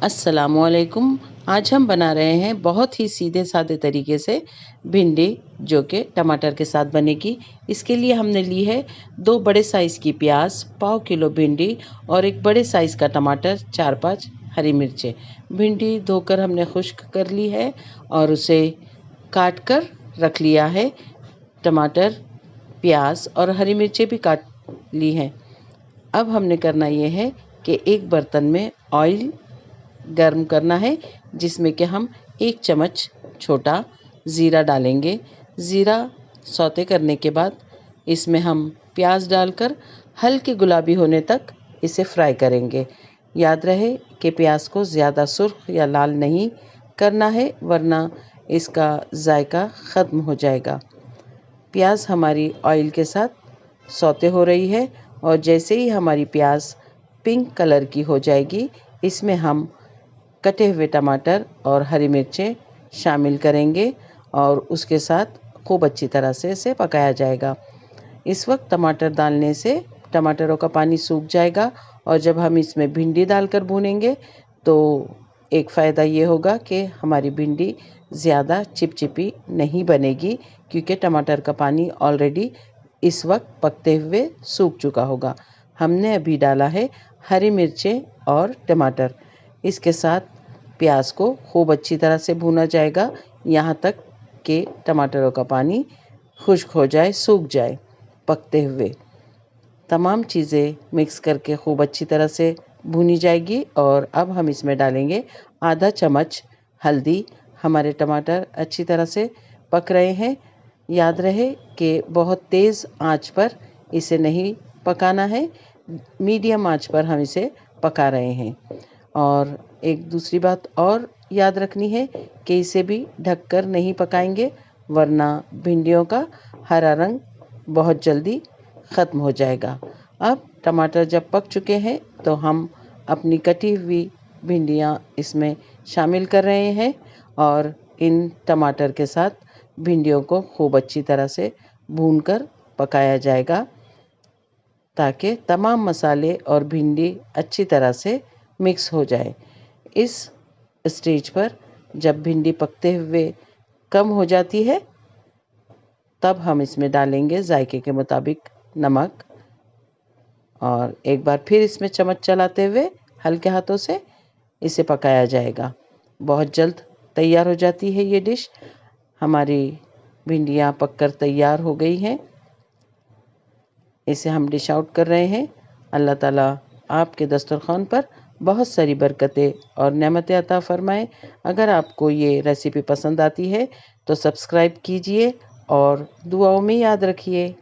अस्सलामुअलैकुम। आज हम बना रहे हैं बहुत ही सीधे सादे तरीके से भिंडी, जो कि टमाटर के साथ बनेगी। इसके लिए हमने ली है 2 बड़े साइज़ की प्याज, पाव किलो भिंडी और एक बड़े साइज़ का टमाटर, 4-5 हरी मिर्चें। भिंडी धोकर हमने खुश्क कर ली है और उसे काट कर रख लिया है। टमाटर, प्याज और हरी मिर्चें भी काट ली हैं। अब हमने करना ये है कि एक बर्तन में ऑयल गर्म करना है, जिसमें कि हम 1 चम्मच छोटा ज़ीरा डालेंगे। ज़ीरा सौते करने के बाद इसमें हम प्याज डालकर हल्के गुलाबी होने तक इसे फ्राई करेंगे। याद रहे कि प्याज को ज़्यादा सुर्ख या लाल नहीं करना है, वरना इसका जायका ख़त्म हो जाएगा। प्याज हमारी ऑयल के साथ सौते हो रही है और जैसे ही हमारी प्याज पिंक कलर की हो जाएगी, इसमें हम कटे हुए टमाटर और हरी मिर्चें शामिल करेंगे और उसके साथ खूब अच्छी तरह से इसे पकाया जाएगा। इस वक्त टमाटर डालने से टमाटरों का पानी सूख जाएगा और जब हम इसमें भिंडी डालकर भूनेंगे तो एक फ़ायदा ये होगा कि हमारी भिंडी ज़्यादा चिपचिपी नहीं बनेगी, क्योंकि टमाटर का पानी ऑलरेडी इस वक्त पकते हुए सूख चुका होगा। हमने अभी डाला है हरी मिर्चें और टमाटर। इसके साथ प्याज को खूब अच्छी तरह से भूना जाएगा, यहाँ तक कि टमाटरों का पानी खुश्क हो जाए, सूख जाए पकते हुए। तमाम चीज़ें मिक्स करके खूब अच्छी तरह से भूनी जाएगी और अब हम इसमें डालेंगे आधा चम्मच हल्दी। हमारे टमाटर अच्छी तरह से पक रहे हैं। याद रहे कि बहुत तेज़ आंच पर इसे नहीं पकाना है, मीडियम आंच पर हम इसे पका रहे हैं। और एक दूसरी बात और याद रखनी है कि इसे भी ढककर नहीं पकाएंगे, वरना भिंडियों का हरा रंग बहुत जल्दी ख़त्म हो जाएगा। अब टमाटर जब पक चुके हैं तो हम अपनी कटी हुई भिंडियाँ इसमें शामिल कर रहे हैं और इन टमाटर के साथ भिंडियों को खूब अच्छी तरह से भूनकर पकाया जाएगा, ताकि तमाम मसाले और भिंडी अच्छी तरह से मिक्स हो जाए। इस स्टेज पर जब भिंडी पकते हुए कम हो जाती है, तब हम इसमें डालेंगे जायके के मुताबिक नमक और एक बार फिर इसमें चम्मच चलाते हुए हल्के हाथों से इसे पकाया जाएगा। बहुत जल्द तैयार हो जाती है ये डिश। हमारी भिंडियाँ पककर तैयार हो गई हैं। इसे हम डिश आउट कर रहे हैं। अल्लाह ताला आपके दस्तरखान पर बहुत सारी बरकतें और नेमतें अता फ़रमाएँ। अगर आपको ये रेसिपी पसंद आती है तो सब्सक्राइब कीजिए और दुआओं में याद रखिए।